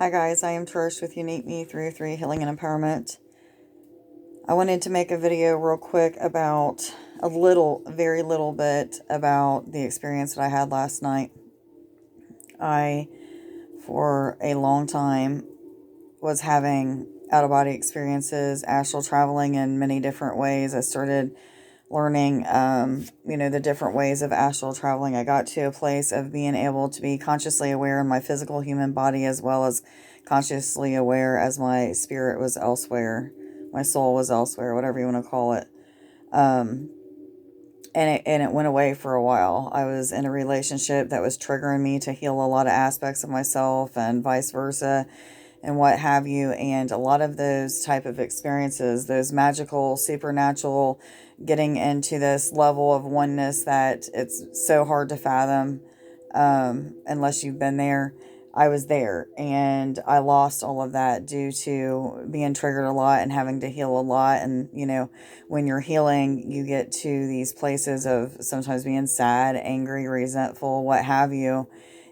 Hi guys, I am Trish with Unique Me 303 Healing and Empowerment. I wanted to make a video real quick about very little bit about the experience that I had last night. I, for a long time, was having out-of-body experiences, astral traveling in many different ways. I started learning, the different ways of astral traveling. I got to a place of being able to be consciously aware in my physical human body as well as consciously aware as my spirit was elsewhere. My soul was elsewhere, whatever you want to call it. And it went away for a while. I was in a relationship that was triggering me to heal a lot of aspects of myself and vice versa and what have you. And a lot of those type of experiences, those magical, supernatural, getting into this level of oneness that it's so hard to fathom unless you've been there. I was there and I lost all of that due to being triggered a lot and having to heal a lot. And, when you're healing, you get to these places of sometimes being sad, angry, resentful, what have you.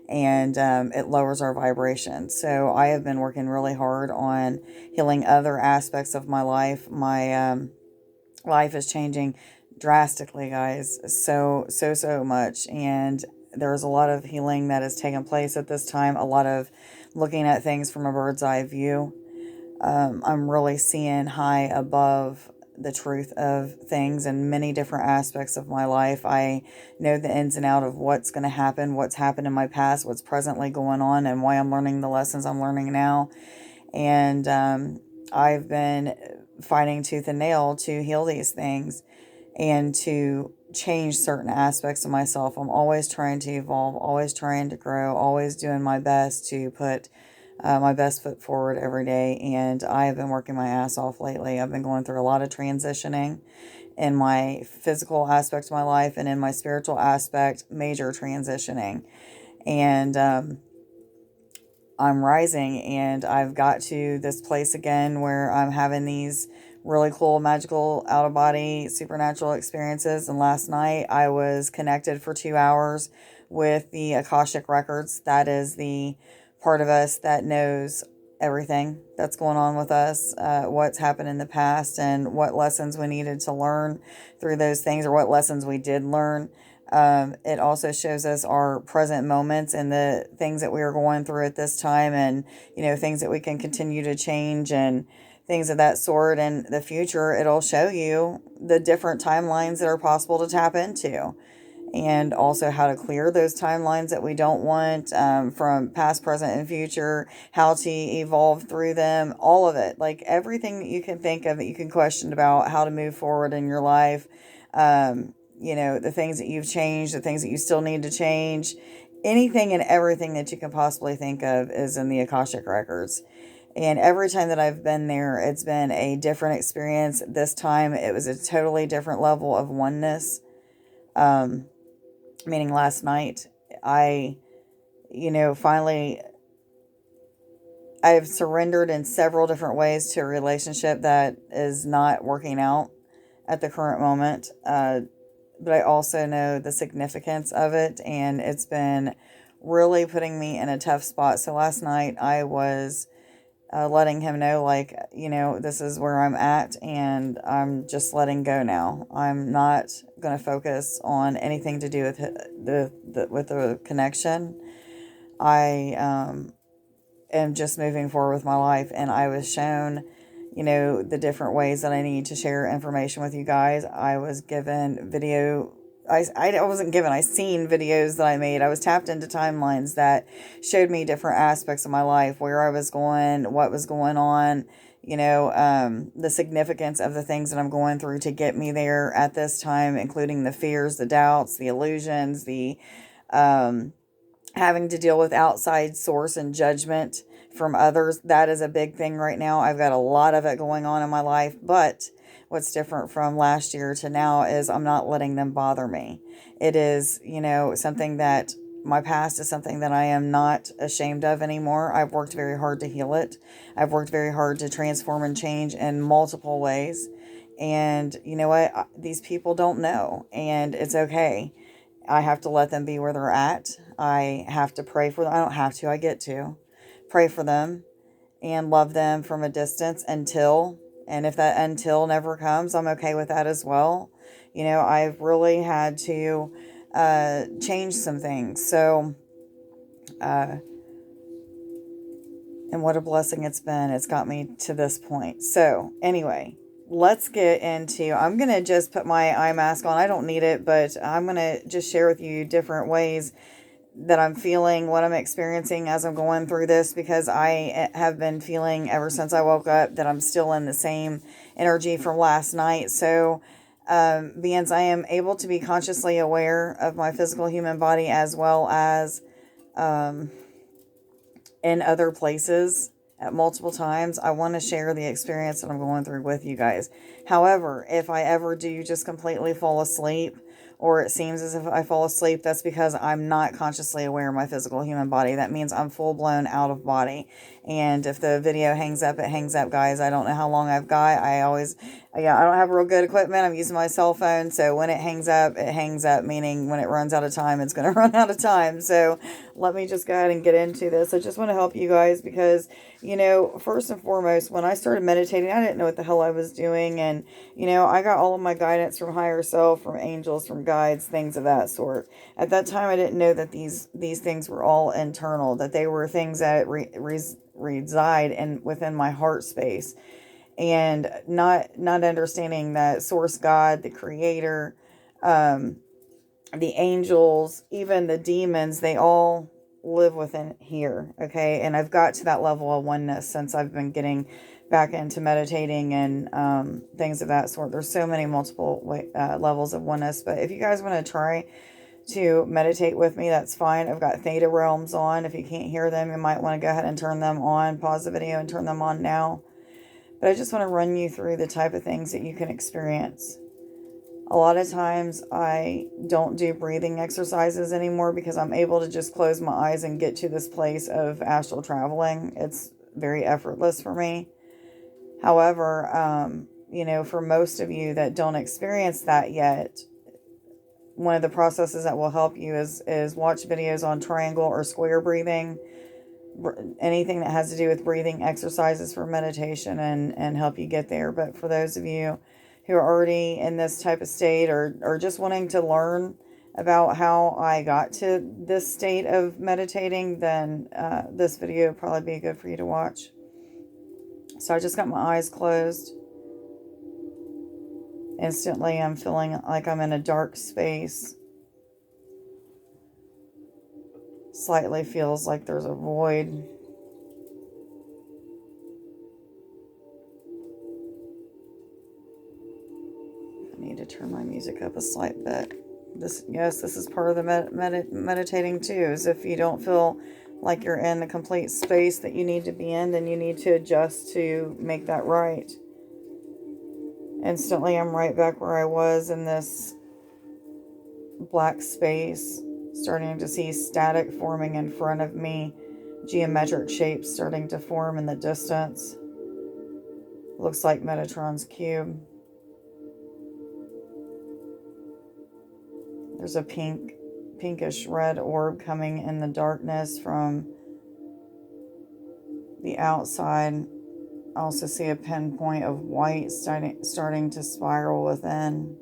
And it lowers our vibration. So I have been working really hard on healing other aspects of my life. My life is changing drastically, guys. So much. And there's a lot of healing that has taken place at this time. A lot of looking at things from a bird's eye view. I'm really seeing high above the truth of things in many different aspects of my life. I know the ins and out of what's going to happen, what's happened in my past, what's presently going on, and why I'm learning the lessons I'm learning now. And I've been fighting tooth and nail to heal these things and to change certain aspects of myself. I'm always trying to evolve, always trying to grow, always doing my best to put my best foot forward every day. And I have been working my ass off lately. I've been going through a lot of transitioning in my physical aspect of my life and in my spiritual aspect, major transitioning. And I'm rising, and I've got to this place again where I'm having these really cool, magical, out-of-body, supernatural experiences. And last night I was connected for 2 hours with the Akashic Records. That is the part of us that knows everything that's going on with us, what's happened in the past, and what lessons we needed to learn through those things, or what lessons we did learn. It also shows us our present moments and the things that we are going through at this time, and things that we can continue to change and things of that sort. In the future, it'll show you the different timelines that are possible to tap into, and also how to clear those timelines that we don't want, from past, present, and future, how to evolve through them, all of it. Like everything that you can think of that you can question about how to move forward in your life. The things that you've changed, the things that you still need to change, anything and everything that you can possibly think of is in the Akashic Records. And every time that I've been there, it's been a different experience. This time, it was a totally different level of oneness. Meaning last night, finally, I've surrendered in several different ways to a relationship that is not working out at the current moment. But I also know the significance of it, and it's been really putting me in a tough spot. So last night I was letting him know, this is where I'm at, and I'm just letting go now. I'm not going to focus on anything to do with the connection. I am just moving forward with my life, and I was shown the different ways that I need to share information with you guys. I was given video. I wasn't given, I seen videos that I made. I was tapped into timelines that showed me different aspects of my life, where I was going, what was going on, the significance of the things that I'm going through to get me there at this time, including the fears, the doubts, the illusions, the having to deal with outside source and judgment from others. That is a big thing right now. I've got a lot of it going on in my life, but what's different from last year to now is I'm not letting them bother me. It is, something that my past is something that I am not ashamed of anymore. I've worked very hard to heal it. I've worked very hard to transform and change in multiple ways. And you know what? These people don't know, and it's okay. I have to let them be where they're at. I have to pray for them. I don't have to, I get to. pray for them and love them from a distance and if that until never comes, I'm okay with that as well. I've really had to change some things. So, and what a blessing it's been. It's got me to this point. So, anyway, let's get into, I'm going to just put my eye mask on. I don't need it, but I'm going to just share with you different ways that I'm feeling, what I'm experiencing as I'm going through this, because I have been feeling ever since I woke up that I'm still in the same energy from last night. So, being I am able to be consciously aware of my physical human body as well as in other places at multiple times, I want to share the experience that I'm going through with you guys. However, if I ever do just completely fall asleep, or it seems as if I fall asleep, that's because I'm not consciously aware of my physical human body. That means I'm full blown out of body. And if the video hangs up, it hangs up, guys. I don't know how long I've got. I don't have real good equipment. I'm using my cell phone. So when it hangs up, meaning when it runs out of time, it's going to run out of time. So let me just go ahead and get into this. I just want to help you guys because, first and foremost, when I started meditating, I didn't know what the hell I was doing. And, I got all of my guidance from higher self, from angels, from guides, things of that sort. At that time, I didn't know that these things were all internal, that they were things that reside within my heart space, and not understanding that source God, the creator, the angels, even the demons, they all live within here. Okay. And I've got to that level of oneness since I've been getting back into meditating and things of that sort. There's so many multiple levels of oneness, but if you guys want to try to meditate with me, that's fine. I've got theta realms on. If you can't hear them, you might want to go ahead and turn them on, pause the video and turn them on now. But I just want to run you through the type of things that you can experience. A lot of times I don't do breathing exercises anymore because I'm able to just close my eyes and get to this place of astral traveling. It's very effortless for me. However, for most of you that don't experience that yet, one of the processes that will help you is watch videos on triangle or square breathing, anything that has to do with breathing exercises for meditation and help you get there. But for those of you who are already in this type of state or just wanting to learn about how I got to this state of meditating, then this video would probably be good for you to watch. So I just got my eyes closed. Instantly, I'm feeling like I'm in a dark space. Slightly feels like there's a void. I need to turn my music up a slight bit. This is part of the meditating too, is if you don't feel like you're in the complete space that you need to be in, then you need to adjust to make that right. Instantly, I'm right back where I was in this black space, starting to see static forming in front of me, geometric shapes starting to form in the distance. Looks like Metatron's cube. There's a pinkish red orb coming in the darkness from the outside. I also see a pinpoint of white starting to spiral within.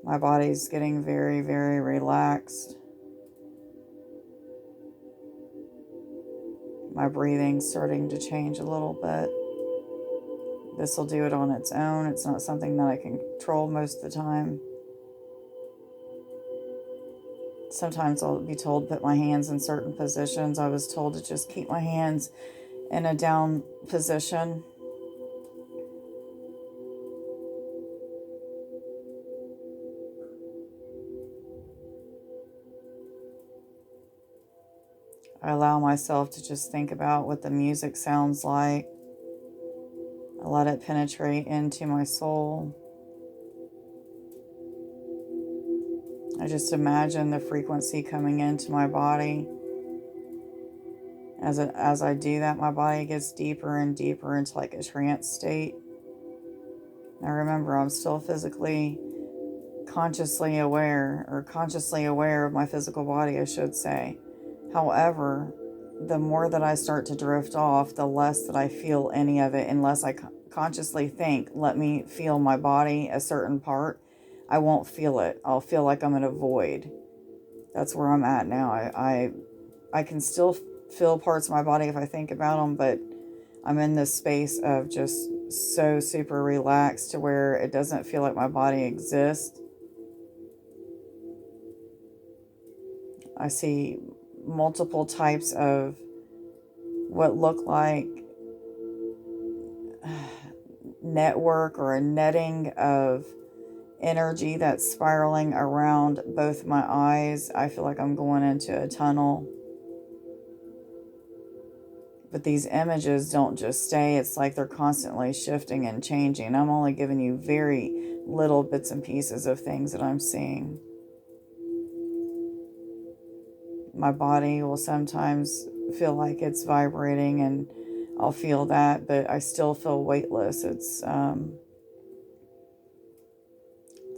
My body's getting very, very relaxed. My breathing's starting to change a little bit. This will do it on its own. It's not something that I can control most of the time. Sometimes I'll be told to put my hands in certain positions. I was told to just keep my hands in a down position. I allow myself to just think about what the music sounds like. I let it penetrate into my soul. I just imagine the frequency coming into my body. As I do that, my body gets deeper and deeper into like a trance state. Now remember, I'm still physically consciously aware, or consciously aware of my physical body, I should say. However, the more that I start to drift off, the less that I feel any of it, unless I consciously think, let me feel my body, a certain part. I won't feel it. I'll feel like I'm in a void. That's where I'm at now. I can still feel parts of my body if I think about them, but I'm in this space of just so super relaxed to where it doesn't feel like my body exists. I see multiple types of what look like network or a netting of energy that's spiraling around both my eyes. I feel like I'm going into a tunnel. But these images don't just stay. It's like they're constantly shifting and changing. I'm only giving you very little bits and pieces of things that I'm seeing. My body will sometimes feel like it's vibrating, and I'll feel that, but I still feel weightless. It's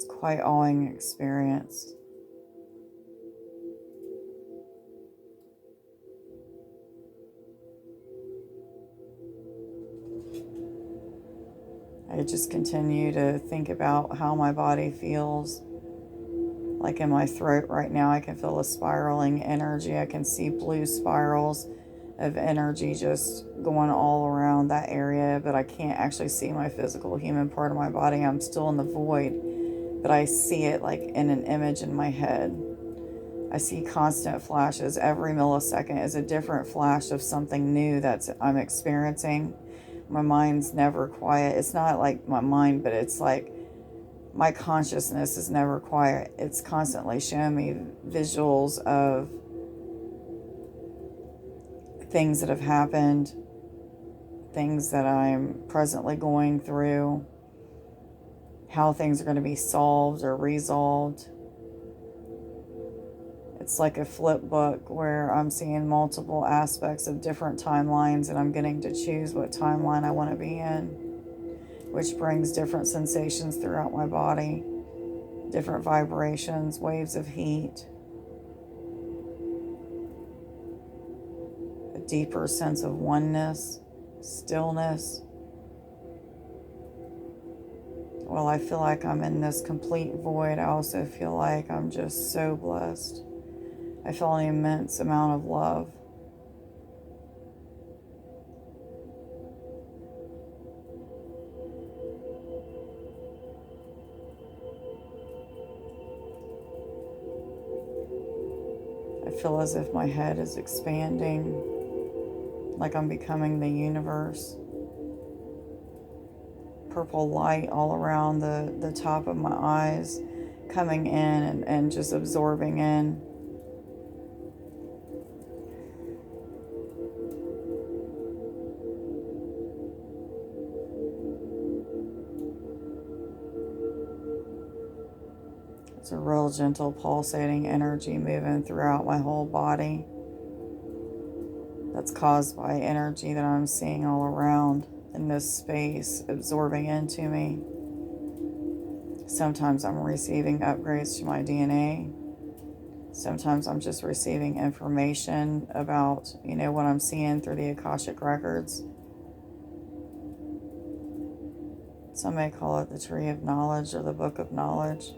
quite awing experience. I just continue to think about how my body feels. Like in my throat right now, I can feel a spiraling energy. I can see blue spirals of energy just going all around that area, but I can't actually see my physical human part of my body. I'm still in the void, but I see it like in an image in my head. I see constant flashes. Every millisecond is a different flash of something new that I'm experiencing. My mind's never quiet. It's not like my mind, but it's like my consciousness is never quiet. It's constantly showing me visuals of things that have happened, things that I'm presently going through, how things are going to be solved or resolved. It's like a flip book where I'm seeing multiple aspects of different timelines, and I'm getting to choose what timeline I want to be in, which brings different sensations throughout my body, different vibrations, waves of heat, a deeper sense of oneness, stillness. While I feel like I'm in this complete void, I also feel like I'm just so blessed. I feel an immense amount of love. I feel as if my head is expanding, like I'm becoming the universe. Purple light all around the top of my eyes, coming in and just absorbing in. It's a real gentle pulsating energy moving throughout my whole body that's caused by energy that I'm seeing all around in this space, absorbing into me. Sometimes I'm receiving upgrades to my DNA. Sometimes I'm just receiving information about, what I'm seeing through the Akashic records. Some may call it the Tree of Knowledge or the Book of Knowledge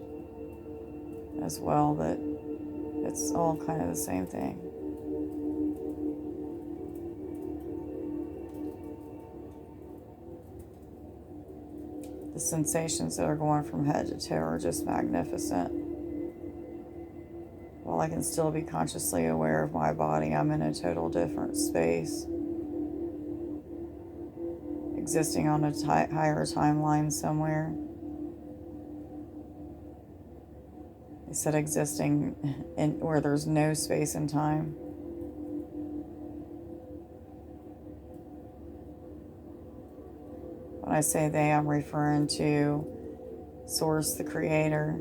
as well, but it's all kind of the same thing. The sensations that are going from head to toe are just magnificent. While I can still be consciously aware of my body, I'm in a total different space, existing on a higher timeline somewhere. They said existing in where there's no space and time. When I say they, I'm referring to Source, the Creator,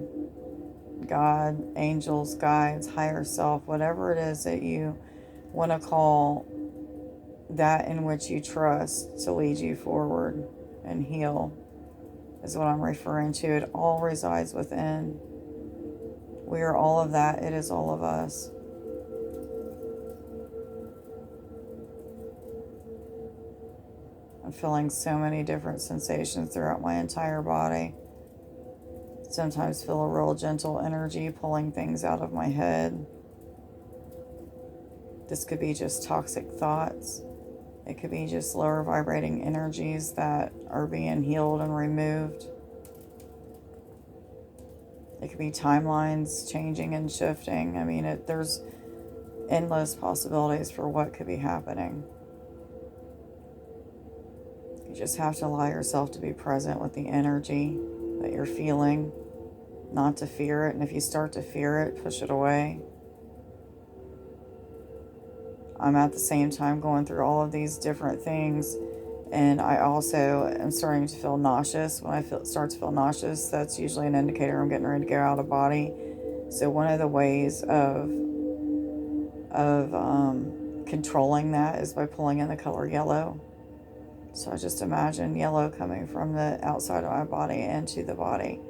God, angels, guides, higher self, whatever it is that you want to call that in which you trust to lead you forward and heal, is what I'm referring to. It all resides within. We are all of that. It is all of us. I'm feeling so many different sensations throughout my entire body. Sometimes feel a real gentle energy pulling things out of my head. This could be just toxic thoughts. It could be just lower vibrating energies that are being healed and removed. It could be timelines changing and shifting. I mean, there's endless possibilities for what could be happening. You just have to allow yourself to be present with the energy that you're feeling, not to fear it. And if you start to fear it, push it away. I'm at the same time going through all of these different things, and I also am starting to feel nauseous. When I start to feel nauseous, that's usually an indicator I'm getting ready to go out of body. So one of the ways of controlling that is by pulling in the color yellow. So I just imagine yellow coming from the outside of my body into the body.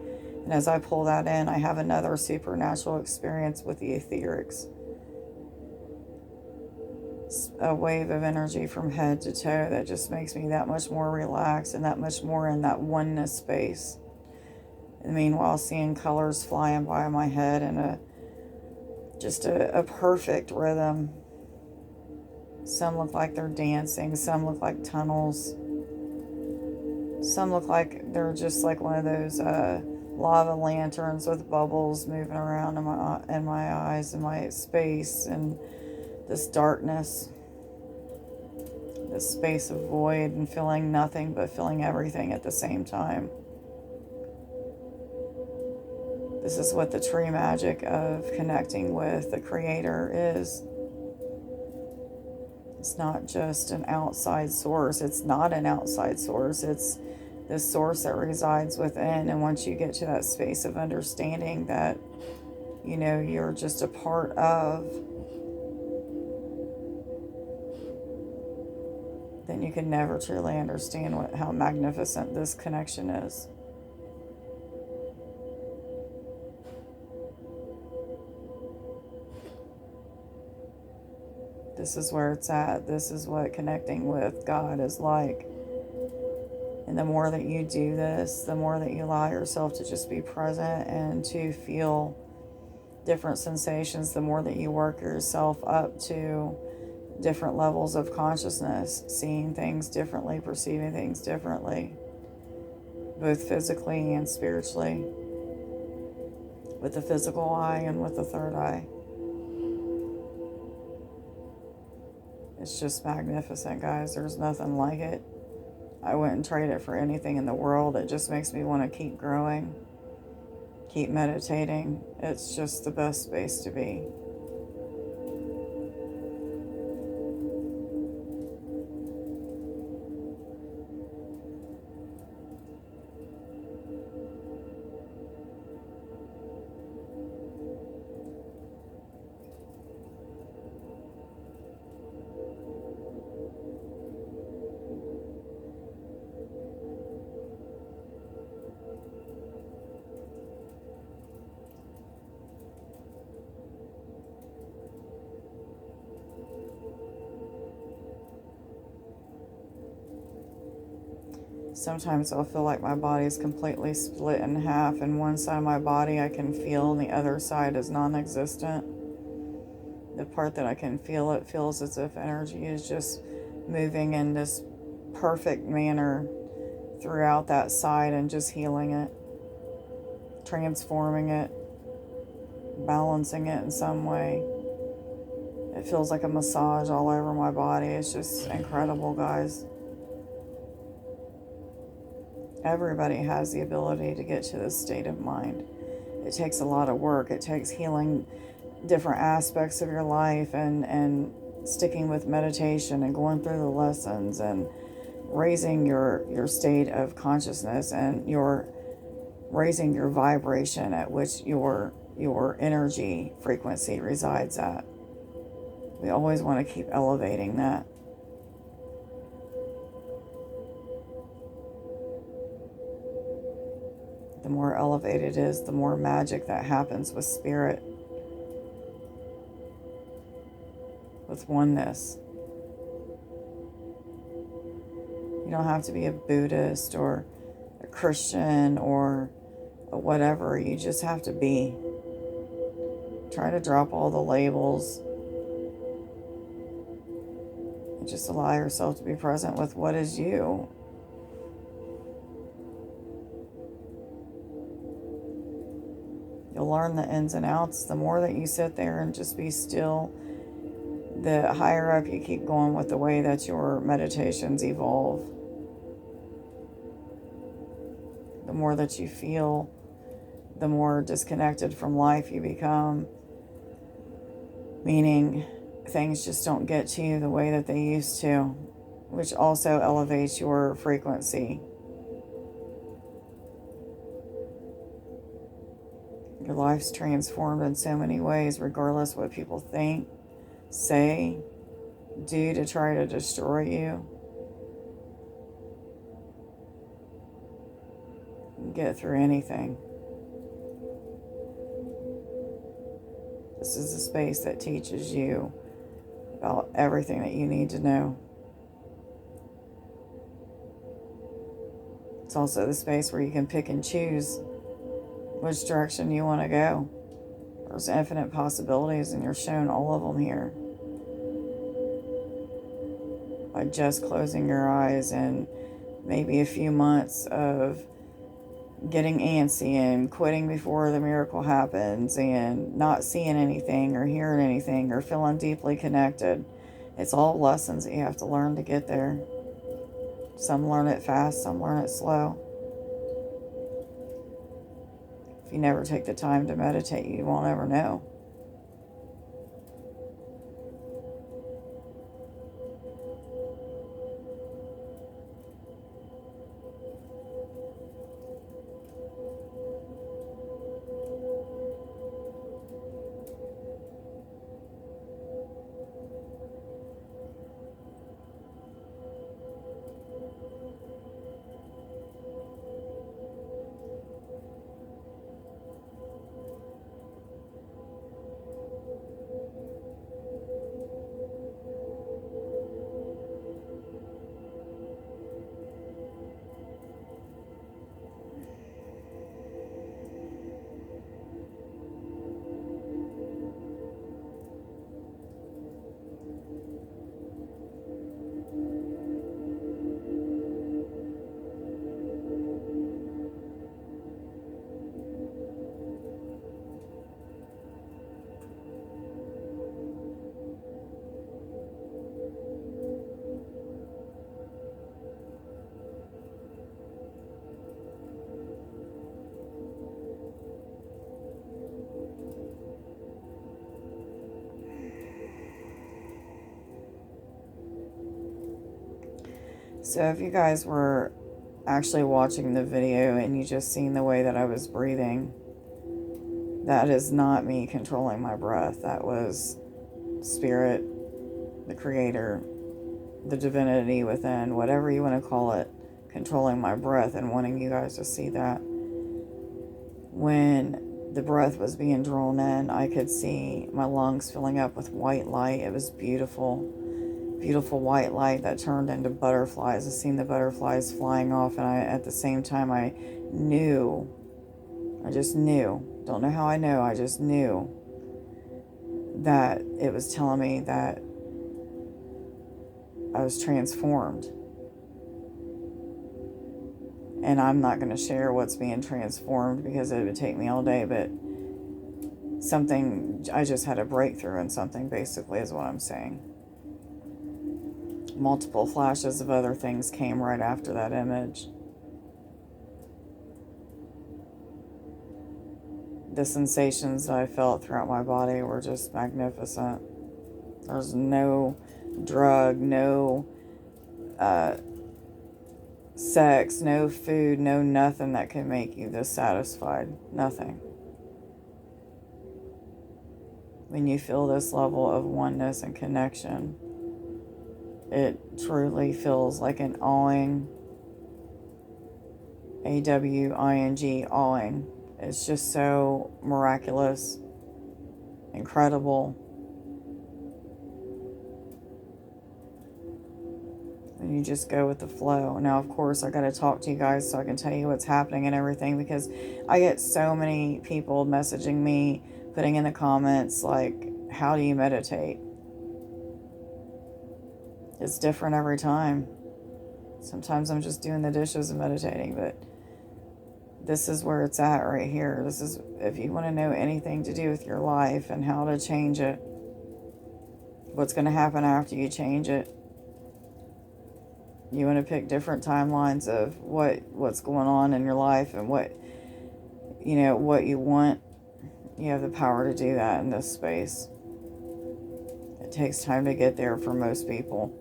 And as I pull that in, I have another supernatural experience with the etherics. A wave of energy from head to toe that just makes me that much more relaxed and that much more in that oneness space. And meanwhile, seeing colors flying by my head in just a perfect rhythm. Some look like they're dancing, some look like tunnels, some look like they're just like one of those lava lanterns with bubbles moving around in my eyes and my space, and this darkness, this space of void, and feeling nothing but feeling everything at the same time. This is what the true magic of connecting with the Creator is. It's not just an outside source. It's not an outside source. It's this source that resides within. And once you get to that space of understanding that, you know, you're just a part of, then you can never truly understand how magnificent this connection is. This is where it's at. This is what connecting with God is like. And the more that you do this, the more that you allow yourself to just be present and to feel different sensations, the more that you work yourself up to different levels of consciousness, seeing things differently, perceiving things differently, both physically and spiritually, with the physical eye and with the third eye. It's just magnificent, guys. There's nothing like it. I wouldn't trade it for anything in the world. It just makes me want to keep growing, keep meditating. It's just the best space to be. Sometimes I'll feel like my body is completely split in half, and one side of my body I can feel and the other side is non-existent. The part that I can feel, it feels as if energy is just moving in this perfect manner throughout that side and just healing it, transforming it, balancing it in some way. It feels like a massage all over my body. It's just incredible, guys. Everybody has the ability to get to this state of mind. It takes a lot of work. It takes healing different aspects of your life and sticking with meditation and going through the lessons and raising your state of consciousness and raising your vibration at which your energy frequency resides at. We always want to keep elevating that. The more elevated it is, the more magic that happens with spirit, with oneness. You don't have to be a Buddhist or a Christian or a whatever. You just have to be. Try to drop all the labels and just allow yourself to be present with what is you. You'll learn the ins and outs. The more that you sit there and just be still, the higher up you keep going with the way that your meditations evolve. The more that you feel, the more disconnected from life you become. Meaning, things just don't get to you the way that they used to, which also elevates your frequency. Your life's transformed in so many ways, regardless what people think, say, do to try to destroy you. Get through anything. This is a space that teaches you about everything that you need to know. It's also the space where you can pick and choose which direction you want to go. There's infinite possibilities, and you're shown all of them here. By just closing your eyes and maybe a few months of getting antsy and quitting before the miracle happens and not seeing anything or hearing anything or feeling deeply connected. It's all lessons that you have to learn to get there. Some learn it fast, some learn it slow. If you never take the time to meditate, you won't ever know. So if you guys were actually watching the video and you just seen the way that I was breathing, that is not me controlling my breath. That was spirit, the creator, the divinity within, whatever you want to call it, controlling my breath and wanting you guys to see that. When the breath was being drawn in, I could see my lungs filling up with white light. It was beautiful. Beautiful white light that turned into butterflies. I seen the butterflies flying off, and at the same time I just knew, don't know how I know, I just knew that it was telling me that I was transformed. And I'm not going to share what's being transformed because it would take me all day, but I just had a breakthrough in something, basically, is what I'm saying. Multiple flashes of other things came right after that image. The sensations that I felt throughout my body were just magnificent. There's no drug, no sex, no food, no nothing that can make you this satisfied. Nothing. When you feel this level of oneness and connection, it truly feels like an awing, A-W-I-N-G, awing. It's just so miraculous, incredible. And you just go with the flow. Now, of course, I got to talk to you guys so I can tell you what's happening and everything, because I get so many people messaging me, putting in the comments, like, how do you meditate? It's different every time. Sometimes I'm just doing the dishes and meditating, but this is where it's at right here. This is, if you want to know anything to do with your life and how to change it, what's going to happen after you change it. You want to pick different timelines of what's going on in your life and what you want. You have the power to do that in this space. It takes time to get there for most people.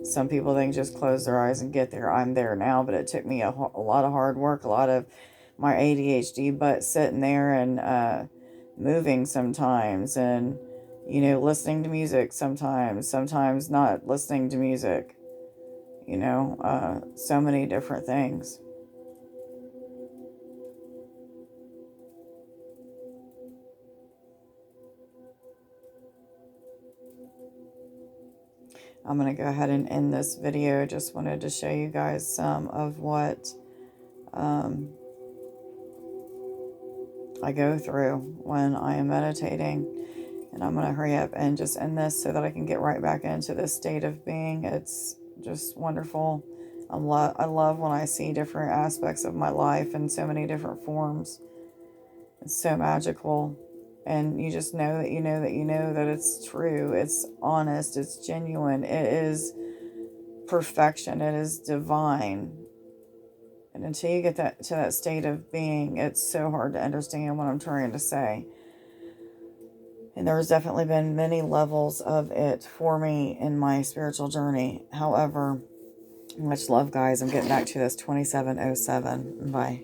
Some people, they can just close their eyes and get there. I'm there now, but it took me a lot of hard work, a lot of my ADHD butt sitting there and moving sometimes, and listening to music sometimes not listening to music, so many different things. I'm going to go ahead and end this video. Just wanted to show you guys some of what I go through when I am meditating. And I'm going to hurry up and just end this so that I can get right back into this state of being. It's just wonderful. I love when I see different aspects of my life in so many different forms. It's so magical. And you just know that you know that you know that it's true. It's honest. It's genuine. It is perfection. It is divine. And until you get to that state of being, it's so hard to understand what I'm trying to say. And there's definitely been many levels of it for me in my spiritual journey. However, much love, guys. I'm getting back to this 2707. Bye.